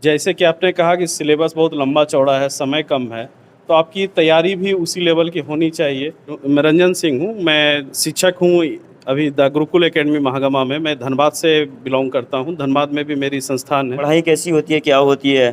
जैसे कि आपने कहा कि सिलेबस बहुत लंबा चौड़ा है, समय कम है, तो आपकी तैयारी भी उसी लेवल की होनी चाहिए। मैं रंजन सिंह हूँ, मैं शिक्षक हूँ अभी द गुरुकुल एकेडमी महागमा में। मैं धनबाद से बिलॉन्ग करता हूँ, धनबाद में भी मेरी संस्थान है। पढ़ाई कैसी होती है, क्या होती है?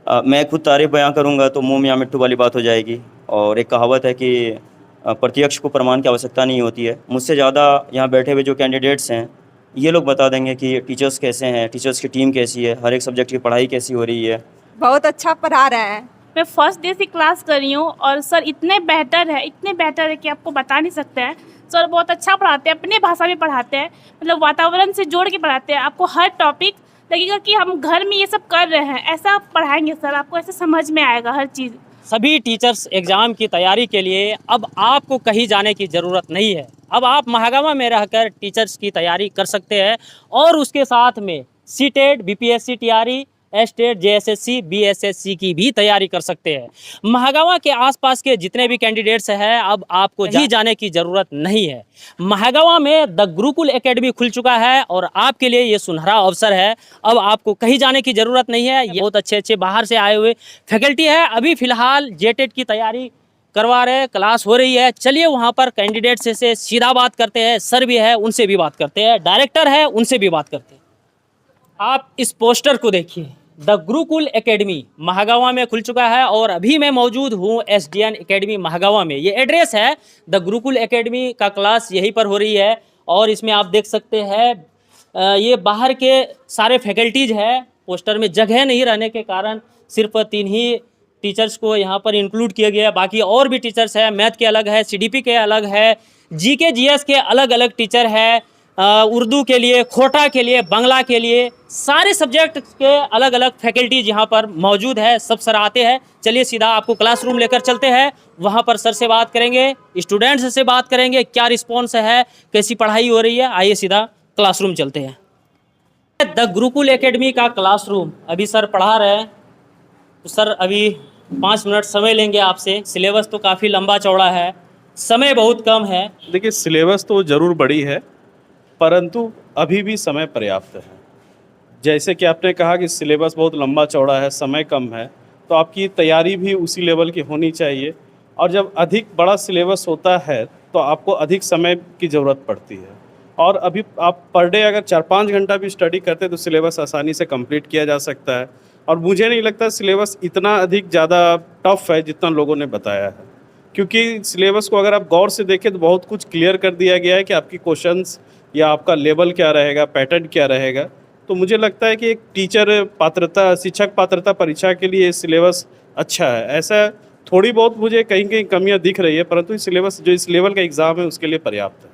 मैं खुद तारीफ बयां करूंगा तो मुंह मियां मिट्ठू वाली बात हो जाएगी। और एक कहावत है कि प्रत्यक्ष को प्रमाण की आवश्यकता नहीं होती है। मुझसे ज़्यादा यहाँ बैठे हुए जो कैंडिडेट्स हैं ये लोग बता देंगे कि टीचर्स कैसे हैं, टीचर्स की टीम कैसी है, हर एक सब्जेक्ट की पढ़ाई कैसी हो रही है। बहुत अच्छा पढ़ा रहे हैं। मैं फर्स्ट डे से क्लास कर रही हूँ और सर इतने बेहतर है कि आपको बता नहीं सकते हैं। सर बहुत अच्छा पढ़ाते हैं, अपने भाषा में पढ़ाते हैं, मतलब वातावरण से जोड़ के पढ़ाते हैं। आपको हर टॉपिक लगेगा कि हम घर में ये सब कर रहे हैं, ऐसा पढ़ाएंगे सर, आपको ऐसे समझ में आएगा हर चीज़। सभी टीचर्स एग्ज़ाम की तैयारी के लिए अब आपको कहीं जाने की ज़रूरत नहीं है। अब आप महागमा में रहकर टीचर्स की तैयारी कर सकते हैं और उसके साथ में CTET, BPSC TRE, estate, JSSC, BSSC की भी तैयारी कर सकते हैं। महागमा के आसपास के जितने भी कैंडिडेट्स हैं अब आपको कहीं जाने की ज़रूरत नहीं है। महागमा में द गुरुकुल एकेडमी खुल चुका है और आपके लिए ये सुनहरा अवसर है। अब आपको कहीं जाने की ज़रूरत नहीं है। ये बहुत अच्छे बाहर से आए हुए फैकल्टी है। अभी फ़िलहाल जेटेट की तैयारी करवा रहे हैं, क्लास हो रही है। चलिए वहाँ पर कैंडिडेट्स से सीधा बात करते हैं। सर भी है, उनसे भी बात करते हैं, डायरेक्टर है, उनसे भी बात करते हैं। आप इस पोस्टर को देखिए, द गुरुकुल एकेडमी महागवा में खुल चुका है और अभी मैं मौजूद हूँ एसडीएन एकेडमी महागवा में। ये एड्रेस है, द गुरुकुल एकेडमी का क्लास यहीं पर हो रही है। और इसमें आप देख सकते हैं ये बाहर के सारे फैकल्टीज है। पोस्टर में जगह नहीं रहने के कारण सिर्फ 3 ही टीचर्स को यहाँ पर इंक्लूड किया गया है। बाकी और भी टीचर्स है, मैथ के अलग है, सीडीपी के अलग है, जीके जीएस के अलग अलग टीचर है, उर्दू के लिए, खोटा के लिए, बांग्ला के लिए, सारे सब्जेक्ट के अलग अलग फैकल्टीज यहाँ पर मौजूद है। सब सर आते हैं। चलिए सीधा आपको क्लासरूम लेकर चलते हैं, वहाँ पर सर से बात करेंगे, स्टूडेंट्स से बात करेंगे, क्या रिस्पॉन्स है, कैसी पढ़ाई हो रही है। आइए सीधा क्लासरूम चलते हैं। द गुरुकुल एकेडमी का क्लासरूम अभी सर पढ़ा रहे हैं। तो सर अभी 5 मिनट समय लेंगे आपसे। सिलेबस तो काफ़ी लंबा चौड़ा है, समय बहुत कम है। देखिए, सिलेबस तो ज़रूर बड़ी है, परंतु अभी भी समय पर्याप्त है। जैसे कि आपने कहा कि सिलेबस बहुत लंबा चौड़ा है, समय कम है, तो आपकी तैयारी भी उसी लेवल की होनी चाहिए। और जब अधिक बड़ा सिलेबस होता है तो आपको अधिक समय की ज़रूरत पड़ती है। और अभी आप पर डे अगर 4-5 घंटा भी स्टडी करते हैं तो सिलेबस आसानी से कंप्लीट किया जा सकता है। और मुझे नहीं लगता सिलेबस इतना अधिक ज़्यादा टफ है जितना लोगों ने बताया है, क्योंकि सिलेबस को अगर आप गौर से देखें तो बहुत कुछ क्लियर कर दिया गया है कि आपकी क्वेश्चंस या आपका लेवल क्या रहेगा, पैटर्न क्या रहेगा। तो मुझे लगता है कि एक टीचर पात्रता, शिक्षक पात्रता परीक्षा के लिए सिलेबस अच्छा है। ऐसा थोड़ी बहुत मुझे कहीं कहीं कमियां दिख रही है, परंतु इस सिलेबस जो इस लेवल का एग्ज़ाम है उसके लिए पर्याप्त है।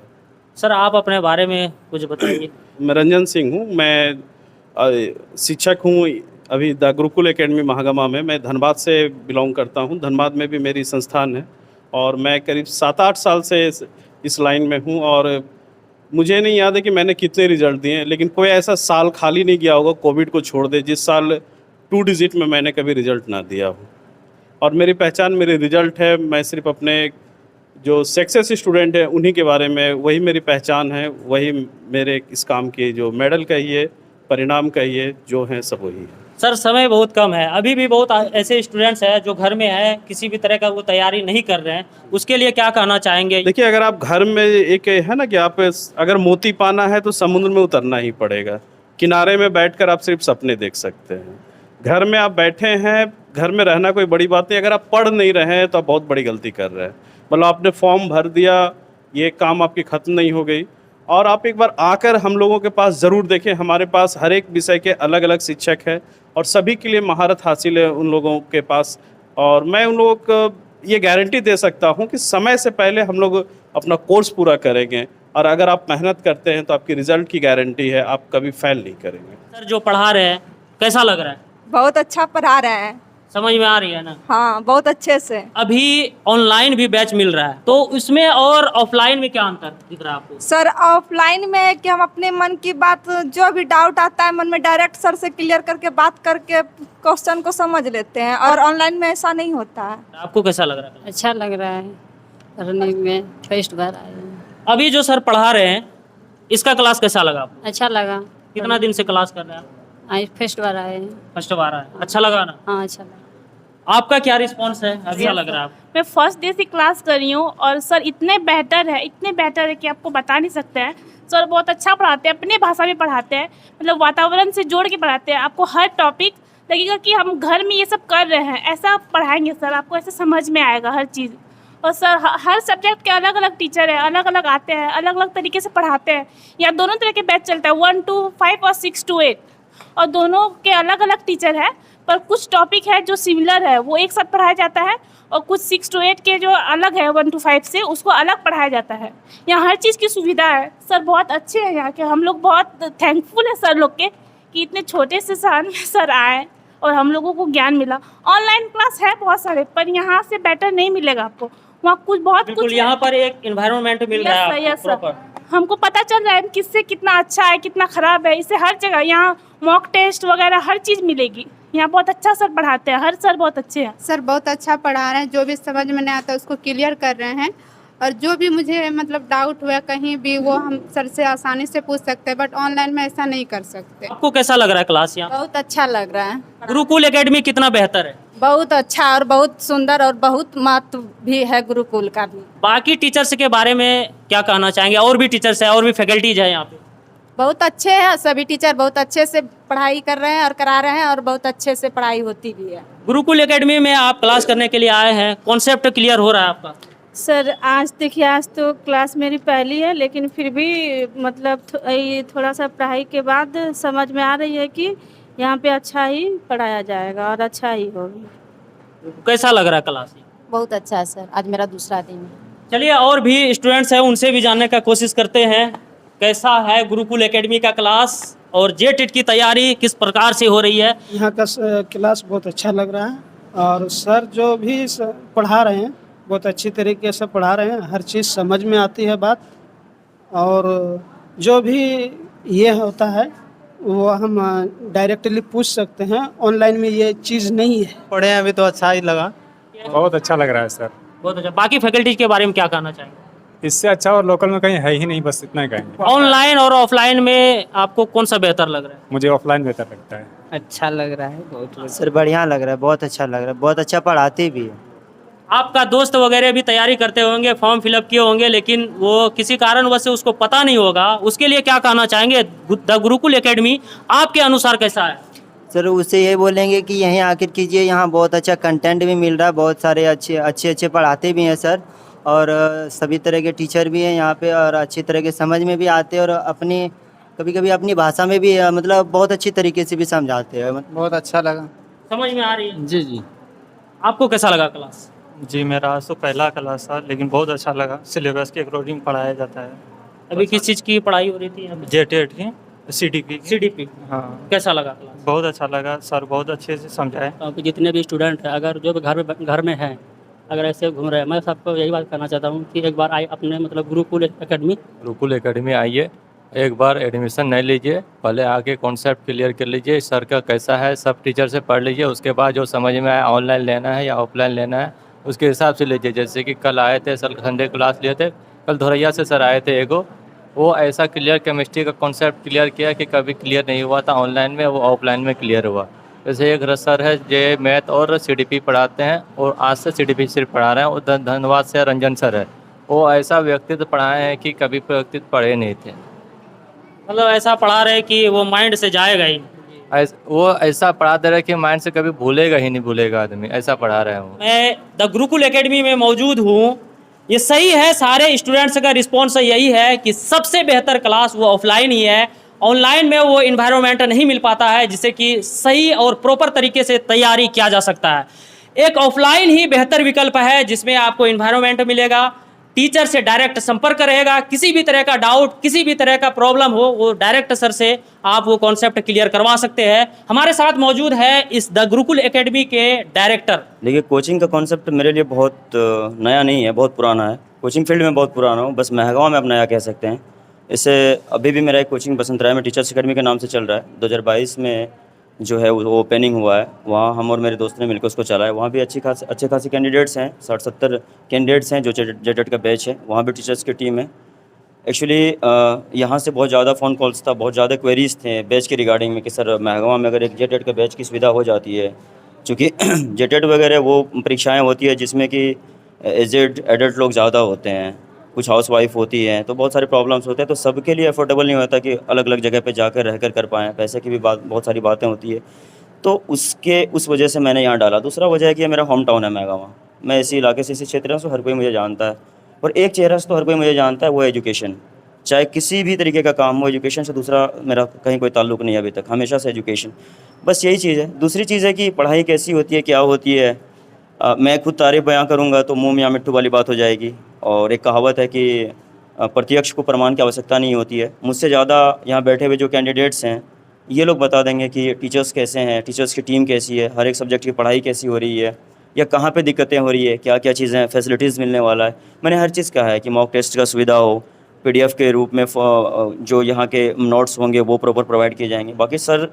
सर आप अपने बारे में कुछ बताइए। मैं रंजन सिंह हूँ, मैं शिक्षक हूँ अभी द गुरुकुल एकेडमी महागमा में। मैं धनबाद से बिलॉन्ग करता हूँ, धनबाद में भी मेरी संस्थान है। और मैं करीब 7-8 साल से इस लाइन में हूँ। और मुझे नहीं याद है कि मैंने कितने रिजल्ट दिए हैं, लेकिन कोई ऐसा साल खाली नहीं गया होगा कोविड को छोड़ दे जिस साल 2 डिजिट में मैंने कभी रिजल्ट ना दिया हो। और मेरी पहचान मेरे रिजल्ट है। मैं सिर्फ अपने जो सक्सेस स्टूडेंट हैं उन्हीं के बारे में, वही मेरी पहचान है, वही मेरे इस काम के जो मेडल कहिए, परिणाम कहिए, जो हैं सब वही है। सर समय बहुत कम है, अभी भी बहुत ऐसे स्टूडेंट्स हैं जो घर में है, किसी भी तरह का वो तैयारी नहीं कर रहे हैं, उसके लिए क्या कहना चाहेंगे? देखिए, अगर आप घर में एक है ना कि आप अगर मोती पाना है तो समुद्र में उतरना ही पड़ेगा। किनारे में बैठकर आप सिर्फ सपने देख सकते हैं। घर में आप बैठे हैं, घर में रहना कोई बड़ी बात नहीं। अगर आप पढ़ नहीं रहे हैं तो आप बहुत बड़ी गलती कर रहे हैं। मतलब आपने फॉर्म भर दिया, ये काम आपकी ख़त्म नहीं हो गई। और आप एक बार आकर हम लोगों के पास ज़रूर देखें। हमारे पास हर एक विषय के अलग अलग शिक्षक हैं और सभी के लिए महारत हासिल है उन लोगों के पास। और मैं उन लोगों को ये गारंटी दे सकता हूँ कि समय से पहले हम लोग अपना कोर्स पूरा करेंगे। और अगर आप मेहनत करते हैं तो आपकी रिज़ल्ट की गारंटी है, आप कभी फेल नहीं करेंगे। सर जो पढ़ा रहे हैं कैसा लग रहा है? बहुत अच्छा पढ़ा रहे हैं। समझ में आ रही है ना? हाँ, बहुत अच्छे से। अभी ऑनलाइन भी बैच मिल रहा है, तो उसमें और ऑफलाइन में क्या अंतर दिख रहा है आपको? सर ऑफलाइन में कि हम अपने मन की बात, जो भी डाउट आता है मन में, डायरेक्ट सर से क्लियर करके बात करके क्वेश्चन को समझ लेते हैं। और ऑनलाइन में ऐसा नहीं होता है। आपको कैसा लग रहा है? अच्छा लग रहा है, रनिंग में फर्स्ट बार आए हैं। अभी जो सर पढ़ा रहे हैं इसका क्लास कैसा लगा आपको? अच्छा लगा। कितना दिन से क्लास कर रहे हैं आप? आज फर्स्ट बार आए हैं। फर्स्ट बार आए, अच्छा लगा ना? हाँ अच्छा लगा। आपका क्या रिस्पॉन्स है, अच्छा लग रहा है आपको? मैं फर्स्ट डे से क्लास कर रही हूँ और सर इतने बेहतर है कि आपको बता नहीं सकते हैं। सर बहुत अच्छा पढ़ाते हैं, अपने भाषा में पढ़ाते हैं, मतलब वातावरण से जोड़ के पढ़ाते हैं। आपको हर टॉपिक लगेगा कि हम घर में ये सब कर रहे हैं, ऐसा पढ़ाएंगे सर, आपको ऐसे समझ में आएगा हर चीज़। और सर हर सब्जेक्ट के अलग अलग टीचर हैं, अलग अलग आते हैं, अलग अलग तरीके से पढ़ाते हैं। यहाँ दोनों तरह के बैच चलता है, 1 to 5 और 6 to 8, और दोनों के अलग अलग टीचर हैं। पर कुछ टॉपिक है जो सिमिलर है, वो एक साथ पढ़ाया जाता है, और कुछ 6 to 8 के जो अलग है 1 to 5 से, उसको अलग पढ़ाया जाता है। यहाँ हर चीज़ की सुविधा है सर, बहुत अच्छे हैं यहाँ के। हम लोग बहुत थैंकफुल है सर लोग के कि इतने छोटे से शहर में सर आए और हम लोगों को ज्ञान मिला। ऑनलाइन क्लास है बहुत सारे, पर यहाँ से बेटर नहीं मिलेगा आपको। वहाँ कुछ बहुत बिल्कुल, कुछ यहाँ पर एक एनवायरनमेंट मिल रहा है यस आपको सर, प्रॉपर। हमको पता चल रहा है किससे कितना अच्छा है, कितना ख़राब है। इससे हर जगह यहाँ मॉक टेस्ट वगैरह हर चीज़ मिलेगी। यहाँ बहुत अच्छा सर पढ़ाते हैं, हर सर बहुत अच्छे हैं। सर बहुत अच्छा पढ़ा रहे हैं, जो भी समझ में नहीं आता उसको क्लियर कर रहे हैं, और जो भी मुझे मतलब डाउट हुआ कहीं भी वो हम सर से आसानी से पूछ सकते हैं, बट ऑनलाइन में ऐसा नहीं कर सकते। आपको कैसा लग रहा है क्लास यहाँ? बहुत अच्छा लग रहा है, गुरुकुल एकेडमी कितना बेहतर है? बहुत अच्छा और बहुत सुंदर, और बहुत महत्व भी है गुरुकुल का भी। बाकी टीचर्स के बारे में क्या कहना चाहेंगे? और भी टीचर्स है, और भी फैकल्टीज है यहाँ पे? बहुत अच्छे हैं, सभी टीचर बहुत अच्छे से पढ़ाई कर रहे हैं और करा रहे हैं, और बहुत अच्छे से पढ़ाई होती भी है। गुरुकुल एकेडमी में आप क्लास करने के लिए आए हैं, कॉन्सेप्ट क्लियर हो रहा है आपका? सर आज देखिए, आज तो क्लास मेरी पहली है, लेकिन फिर भी मतलब ये थोड़ा सा पढ़ाई के बाद समझ में आ रही है कि यहाँ पे अच्छा ही पढ़ाया जाएगा और अच्छा ही होगा। कैसा लग रहा है क्लास? बहुत अच्छा है सर, आज मेरा दूसरा दिन है। चलिए, और भी स्टूडेंट्स हैं, उनसे भी जानने का कोशिश करते हैं कैसा है गुरुकुल एकेडमी का क्लास, और जेटेट की तैयारी किस प्रकार से हो रही है। यहाँ का क्लास बहुत अच्छा लग रहा है, और सर जो भी पढ़ा रहे हैं बहुत अच्छी तरीके से पढ़ा रहे हैं, हर चीज़ समझ में आती है बात, और जो भी ये होता है वो हम डायरेक्टली पूछ सकते हैं, ऑनलाइन में ये चीज़ नहीं है। पढ़े हैं अभी तो अच्छा ही लगा, बहुत अच्छा लग रहा है सर। बहुत अच्छा। बाकी फैकल्टीज के बारे में क्या कहना चाहेंगे? इससे अच्छा और लोकल में कहीं है ही नहीं, बस इतना ही कहेंगे। ऑनलाइन और ऑफलाइन में आपको कौन सा बेहतर लग रहा है? मुझे ऑफलाइन बेहतर लगता है। अच्छा लग रहा है, बहुत सर बढ़िया लग रहा है, बहुत अच्छा लग रहा है, बहुत अच्छा पढ़ाते भी है। आपका दोस्त वगैरह भी तैयारी करते होंगे, फॉर्म फिलअप किए होंगे, लेकिन वो किसी कारणवश से उसको पता नहीं होगा, उसके लिए क्या कहना चाहेंगे? द गुरुकुल एकेडमी आपके अनुसार कैसा है? सर उससे ये बोलेंगे कि यहीं आकर कीजिए, यहाँ बहुत अच्छा कंटेंट भी मिल रहा है, बहुत सारे अच्छे पढ़ाते भी हैं सर, और सभी तरह के टीचर भी हैं यहाँ पे, और अच्छी तरह के समझ में भी आते हैं, और अपनी कभी कभी अपनी भाषा में भी मतलब बहुत अच्छी तरीके से भी समझाते हैं। बहुत अच्छा लगा। समझ में आ रही है? जी जी। आपको कैसा लगा क्लास? जी मेरा आज तो पहला क्लास था, लेकिन बहुत अच्छा लगा। सिलेबस के अकॉर्डिंग पढ़ाया जाता है। अभी किस चीज़ की पढ़ाई हो रही थी यहाँ पे? जेटेट की, सीडीपी की। CDP। हाँ कैसा लगा क्लास? बहुत अच्छा लगा सर, बहुत अच्छे से समझाए। आपके जितने भी स्टूडेंट हैं, अगर जो भी घर में हैं, अगर ऐसे घूम रहे हैं, मैं सबको यही बात करना चाहता हूँ कि एक बार आए अपने मतलब गुरुकुल एकेडमी आइए, एक बार एडमिशन नहीं लीजिए, पहले आके कॉन्सेप्ट क्लियर कर लीजिए, सर का कैसा है सब टीचर से पढ़ लीजिए, उसके बाद जो समझ में आए ऑनलाइन लेना है या ऑफलाइन लेना है उसके हिसाब से लीजिए। जैसे कि कल आए थे सर, संडे क्लास लिए थे, कल धोरैया से सर आए थे एगो, वो ऐसा क्लियर केमिस्ट्री का कॉन्सेप्ट क्लियर किया कि कभी क्लियर नहीं हुआ था ऑनलाइन में, वो ऑफलाइन में क्लियर हुआ। जैसे एक सर है जो मैथ और CDP पढ़ाते हैं, और आज से CDP सिर्फ पढ़ा रहे हैं, और धन्यवाद से रंजन सर है, वो ऐसा व्यक्तित्व पढ़ाए हैं कि कभी व्यक्तित्व पढ़े नहीं थे। मतलब ऐसा पढ़ा रहे कि वो माइंड से जाएगा ही, वो ऐसा पढ़ा दे रहे कि माइंड से कभी भूलेगा ही नहीं, भूलेगा आदमी, ऐसा पढ़ा रहे हैं वो। मैं द गुरुकुल एकेडमी में मौजूद हूँ, ये सही है, सारे स्टूडेंट्स का रिस्पॉन्स यही है कि सबसे बेहतर क्लास वो ऑफलाइन ही है। ऑनलाइन में वो इन्वायरमेंट नहीं मिल पाता है जिससे कि सही और प्रॉपर तरीके से तैयारी किया जा सकता है। एक ऑफलाइन ही बेहतर विकल्प है जिसमें आपको इन्वायरमेंट मिलेगा, टीचर से डायरेक्ट संपर्क रहेगा, किसी भी तरह का डाउट, किसी भी तरह का प्रॉब्लम हो, वो डायरेक्ट सर से आप वो कॉन्सेप्ट क्लियर करवा सकते हैं। हमारे साथ मौजूद है इस द गुरुकुल एकेडमी के डायरेक्टर। देखिए कोचिंग का कॉन्सेप्ट मेरे लिए बहुत नया नहीं है, बहुत पुराना है। कोचिंग फील्ड में बहुत पुराना हूँ, बस महगाँव में आप नया कह सकते हैं। इससे अभी भी मेरा एक कोचिंग बसंतराय में टीचर्स एकेडमी के नाम से चल रहा है। 2022 में जो है वो ओपनिंग हुआ है, वहाँ हम और मेरे दोस्त ने मिलकर उसको चलाया। वहाँ भी अच्छे खासे कैंडिडेट्स हैं, 60-70 कैंडिडेट्स हैं जो जेटेट का बैच है। वहाँ भी टीचर्स की टीम है, एक्चुअली यहाँ से बहुत ज़्यादा फ़ोन कॉल्स था, बहुत ज़्यादा क्वेरीज़ थे बैच के रिगार्डिंग में कि सर महगमा में अगर एक जेटेट का बैच की सुविधा हो जाती है, चूँकि जेटेट वगैरह वो परीक्षाएं होती है जिसमें कि एजेड एडल्ट लोग ज़्यादा होते हैं, कुछ हाउस वाइफ होती हैं, तो बहुत सारे प्रॉब्लम्स होते हैं, तो सबके लिए अफोर्डेबल नहीं होता कि अलग अलग जगह पे जाकर रहकर कर पाएँ, पैसे की भी बहुत सारी बातें होती है। तो उस वजह से मैंने यहाँ डाला। दूसरा वजह है कि मेरा होम टाउन है महगमा, मैं इसी इलाके से, इसी क्षेत्र से, हर कोई मुझे जानता है, और एक चेहरा से तो हर कोई मुझे जानता है, वो एजुकेशन। चाहे किसी भी तरीके का काम हो, एजुकेशन से दूसरा मेरा कहीं कोई ताल्लुक़ नहीं है अभी तक, हमेशा से एजुकेशन, बस यही चीज़ है। दूसरी चीज़ है कि पढ़ाई कैसी होती है, क्या होती है, मैं खुद तारीफ़ बयां करूंगा तो मुंह मियां मिट्ठू वाली बात हो जाएगी। और एक कहावत है कि प्रत्यक्ष को प्रमाण की आवश्यकता नहीं होती है। मुझसे ज़्यादा यहाँ बैठे हुए जो कैंडिडेट्स हैं ये लोग बता देंगे कि टीचर्स कैसे हैं, टीचर्स की टीम कैसी है, हर एक सब्जेक्ट की पढ़ाई कैसी हो रही है, या कहाँ पे दिक्कतें हो रही है, क्या क्या चीज़ें फैसिलिटीज़ मिलने वाला है। मैंने हर चीज़ कहा है कि मॉक टेस्ट का सुविधा हो, पीडीएफ के रूप में जो यहाँ के नोट्स होंगे वो प्रॉपर प्रोवाइड किए जाएंगे। बाकी सर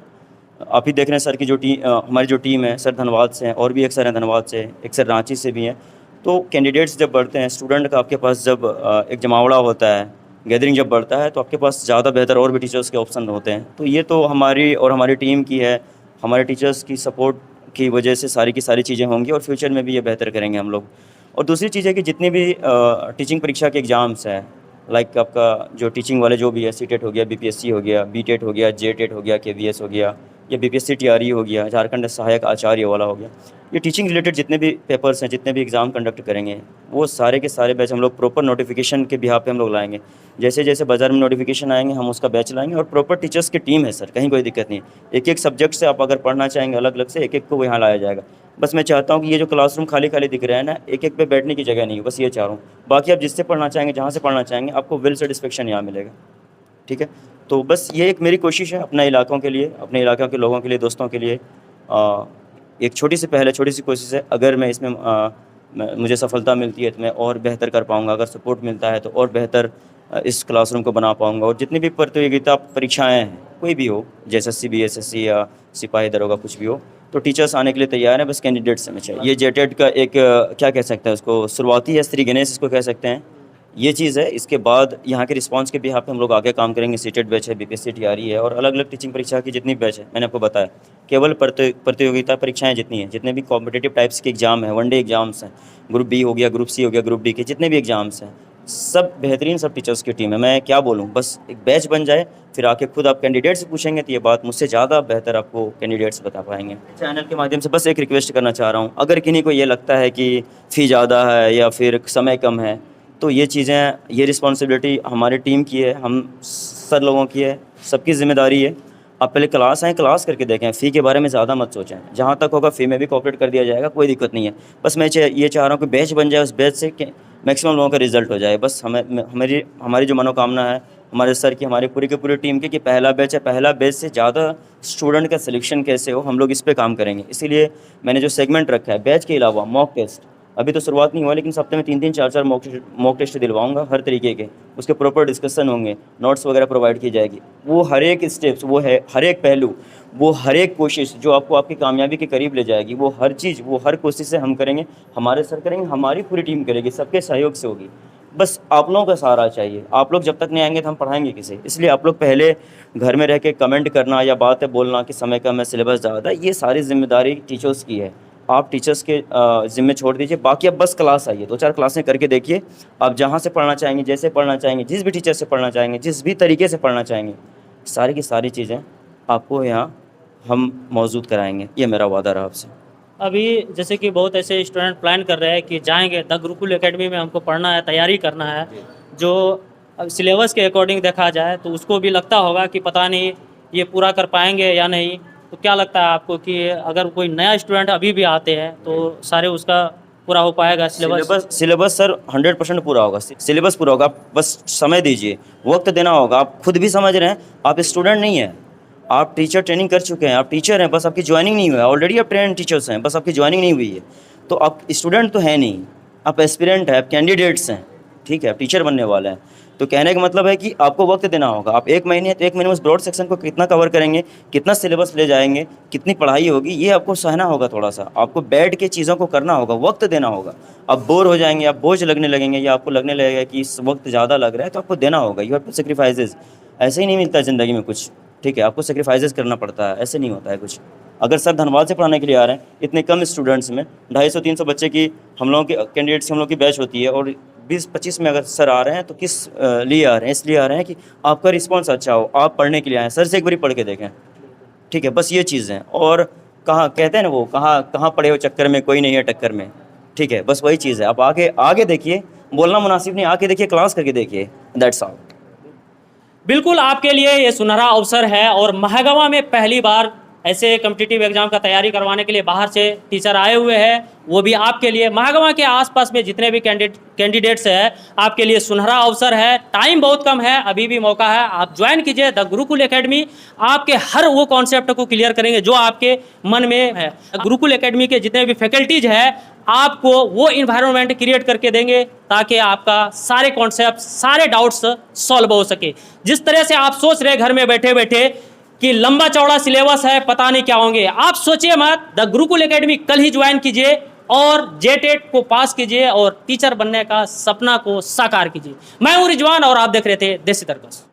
आप ही देख रहे हैं, सर की जो हमारी जो टीम है, सर धनबाद से हैं, और भी एक सर हैं धनबाद से, एक सर रांची से भी हैं। तो कैंडिडेट्स जब बढ़ते हैं, स्टूडेंट का आपके पास जब एक जमावड़ा होता है, गैदरिंग जब बढ़ता है, तो आपके पास ज़्यादा बेहतर और भी टीचर्स के ऑप्शन होते हैं। तो ये तो हमारी और हमारी टीम की है, हमारे टीचर्स की सपोर्ट की वजह से सारी की सारी चीज़ें होंगी, और फ्यूचर में भी ये बेहतर करेंगे हम लोग। और दूसरी चीज़ है कि जितनी भी टीचिंग परीक्षा के एग्ज़ाम्स हैं, लाइक आपका जो टीचिंग वाले जो भी है, सीटेट हो गया, बीपीएससी हो गया, बीटेट हो गया, जेटेट हो गया, केवीएस हो गया, या बीपीएससी टीआरई हो गया, झारखंड सहायक आचार्य वाला हो गया, ये टीचिंग रिलेटेड जितने भी पेपर्स हैं, जितने भी एग्ज़ाम कंडक्ट करेंगे, वो सारे के सारे बैच हम लोग प्रॉपर नोटिफिकेशन के बिहाफ पे हम लोग लाएंगे। जैसे जैसे बाज़ार में नोटिफिकेशन आएंगे, हम उसका बैच लाएंगे, और प्रॉपर टीचर्स की टीम है सर, कहीं कोई दिक्कत नहीं। एक एक सब्जेक्ट से आप अगर पढ़ना चाहेंगे अलग अलग से, एक एक को यहाँ लाया जाएगा। बस मैं चाहता हूँ कि ये जो क्लासरूम खाली खाली दिख रहा है ना, एक एक पे बैठने की जगह नहीं है, बस ये चाह रहा हूँ। बाकी आप जिससे पढ़ना चाहेंगे, जहाँ से पढ़ना चाहेंगे, आपको वेल सेटिस्फेक्शन यहाँ मिलेगा। ठीक है, तो बस ये एक मेरी कोशिश है अपने इलाकों के लिए, अपने इलाकों के लोगों के लिए, दोस्तों के लिए। एक छोटी सी कोशिश है। अगर मैं इसमें मुझे सफलता मिलती है तो मैं और बेहतर कर पाऊँगा, अगर सपोर्ट मिलता है तो और बेहतर इस क्लासरूम को बना पाऊँगा। और जितनी भी प्रतियोगिता परीक्षाएँ हैं, कोई भी हो, जैसे बीएसएससी या सिपाही दरोगा, कुछ भी हो, तो टीचर्स आने के लिए तैयार हैं, बस कैंडिडेट्स हमें चाहिए। ये जेटेट का एक क्या कह सकते हैं उसको, शुरुआती है, श्री गणेश इसको कह सकते हैं, ये चीज़ है। इसके बाद यहाँ के रिस्पांस के बिहाफ पे हम लोग आगे काम करेंगे। सीटेट बैच है, बीपीएससी टीआरई है, और अलग अलग टीचिंग परीक्षा की जितनी बैच है, मैंने आपको बताया, केवल प्रतियोगिता परीक्षाएं जितनी हैं, जितने भी कॉम्पिटिटिव टाइप्स के एग्जाम हैं, वनडे एग्जाम्स हैं, ग्रुप बी हो गया, ग्रुप सी हो गया, ग्रुप डी के जितने भी एग्जाम्स हैं, सब बेहतरीन, सब टीचर्स की टीम है। मैं क्या बोलूँ, बस एक बैच बन जाए, फिर आके खुद आप कैंडिडेट से पूछेंगे तो ये बात मुझसे ज़्यादा बेहतर आपको कैंडिडेट्स बता पाएंगे। चैनल के माध्यम से बस एक रिक्वेस्ट करना चाह रहा हूँ, अगर किन्हीं को ये लगता है कि फ़ी ज़्यादा है या फिर समय कम है, तो ये चीज़ें, ये रिस्पॉन्सिबिलिटी हमारी टीम की है, हम सर लोगों की है, सबकी ज़िम्मेदारी है। आप पहले क्लास आएँ, क्लास करके देखें, फ़ी के बारे में ज़्यादा मत सोचें, जहाँ तक होगा फ़ी में भी कोऑपरेट कर दिया जाएगा, कोई दिक्कत नहीं है। बस मैं ये चाह रहा हूँ कि बैच बन जाए, उस बैच से मैक्सिमम लोगों का रिजल्ट हो जाए। बस हमारी जो मनोकामना है हमारे सर की, हमारी पूरी की पूरी टीम की, कि पहला बैच है, पहला बैच से ज़्यादा स्टूडेंट का सिलेक्शन कैसे हो, हम लोग इस पे काम करेंगे। इसीलिए मैंने जो सेगमेंट रखा है, बैच के अलावा मॉक टेस्ट, अभी तो शुरुआत नहीं हुआ, लेकिन सप्ताह में 3-3, 4-4 मॉक टेस्ट दिलवाऊंगा हर तरीके के। उसके प्रॉपर डिस्कशन होंगे, नोट्स वगैरह प्रोवाइड की जाएगी। वो हर एक स्टेप्स, वो है हर एक पहलू, वो हर एक कोशिश जो आपको आपकी कामयाबी के करीब ले जाएगी, वो हर चीज़, वो हर कोशिश से हम करेंगे, हमारे सर करेंगे, हमारी पूरी टीम करेगी, सबके सहयोग से होगी। बस आप लोगों का सहारा चाहिए। आप लोग जब तक नहीं आएंगे तो हम पढ़ाएंगे किसे? इसलिए आप लोग पहले घर में रह के कमेंट करना या बातें बोलना कि समय कम है, सिलेबस ज़्यादा है, ये सारी जिम्मेदारी टीचर्स की है। आप टीचर्स के ज़िम्मे छोड़ दीजिए। बाकी अब बस क्लास आइए, 2-4 क्लासें करके देखिए, आप जहाँ से पढ़ना चाहेंगे, जैसे पढ़ना चाहेंगे, जिस भी टीचर से पढ़ना चाहेंगे, जिस भी तरीके से पढ़ना चाहेंगे, सारी की सारी चीज़ें आपको यहाँ हम मौजूद कराएंगे। ये मेरा वादा रहा आपसे। अभी जैसे कि बहुत ऐसे स्टूडेंट प्लान कर रहे हैं कि जाएंगे द गुरुकुल एकेडमी में, हमको पढ़ना है, तैयारी करना है, जो अब सिलेबस के अकॉर्डिंग देखा जाए तो उसको भी लगता होगा कि पता नहीं ये पूरा कर पाएंगे या नहीं। तो क्या लगता है आपको कि अगर कोई नया स्टूडेंट अभी भी आते हैं तो सारे उसका पूरा हो पाएगा सिलेबस सर 100% पूरा होगा। सिलेबस पूरा होगा, आप बस समय दीजिए, वक्त देना होगा। आप खुद भी समझ रहे हैं, आप स्टूडेंट नहीं हैं, आप टीचर ट्रेनिंग कर चुके हैं, आप टीचर हैं, बस आपकी ज्वाइनिंग नहीं हुआ है। ऑलरेडी आप ट्रेंड टीचर्स हैं, बस आपकी ज्वाइनिंग नहीं हुई है। तो आप स्टूडेंट तो है नहीं, आप एस्पिरेंट हैं, आप कैंडिडेट्स हैं, ठीक है, आप टीचर बनने वाले हैं। तो कहने का मतलब है कि आपको वक्त देना होगा। आप 1 महीने तो 1 महीने में उस ब्रॉड सेक्शन को कितना कवर करेंगे, कितना सिलेबस ले जाएंगे, कितनी पढ़ाई होगी, ये आपको सहना होगा। थोड़ा सा आपको बैठ के चीज़ों को करना होगा, वक्त देना होगा। आप बोर हो जाएंगे, आप बोझ लगने लगेंगे, या आपको लगने लगेगा कि इस वक्त ज़्यादा लग रहा है, तो आपको देना होगा। You have to sacrifices. ऐसे ही नहीं मिलता ज़िंदगी में कुछ, ठीक है, आपको सेक्रीफाइसेस करना पड़ता है, ऐसे नहीं होता है कुछ। अगर सर धनबाद से पढ़ाने के लिए आ रहे हैं, इतने कम स्टूडेंट्स में 250-300 बच्चे की हम लोगों के कैंडिडेट्स हम लोग की बैच होती है, और 20-25 में अगर सर आ रहे हैं तो किस लिए आ रहे हैं? इसलिए आ रहे हैं कि आपका रिस्पॉन्स अच्छा हो, आप पढ़ने के लिए आएँ, सर से एक बारी पढ़ के देखें, ठीक है, बस ये चीज़ है। और कहाँ कहते हैं ना वो, कहाँ पड़े हो चक्कर में कोई नहीं है टक्कर में, ठीक है, बस वही चीज़ है। आप आगे देखिए, बोलना मुनासिब नहीं, आके देखिए, क्लास करके देखिए, दैट्स ऑल। बिल्कुल आपके लिए ये सुनहरा अवसर है, और महागामा में पहली बार ऐसे कम्पिटिटिव एग्जाम का तैयारी करवाने के लिए बाहर से टीचर आए हुए हैं, वो भी आपके लिए। महागामा के आसपास में जितने भी कैंडिडेट्स हैं, आपके लिए सुनहरा अवसर है। टाइम बहुत कम है, अभी भी मौका है, आप ज्वाइन कीजिए द गुरुकुल एकेडमी। आपके हर वो कॉन्सेप्ट को क्लियर करेंगे जो आपके मन में है। गुरुकुल एकेडमी के जितने भी फैकल्टीज हैं, आपको वो इन्वायरमेंट क्रिएट करके देंगे ताकि आपका सारे कॉन्सेप्ट, सारे डाउट्स सॉल्व हो सके। जिस तरह से आप सोच रहे घर में बैठे बैठे कि लंबा चौड़ा सिलेबस है, पता नहीं क्या होंगे, आप सोचिए मत। द गुरुकुल एकेडमी कल ही ज्वाइन कीजिए और जेटेट को पास कीजिए और टीचर बनने का सपना को साकार कीजिए। मैं हूं रिजवान और आप देख रहे थे देसी तर्कस।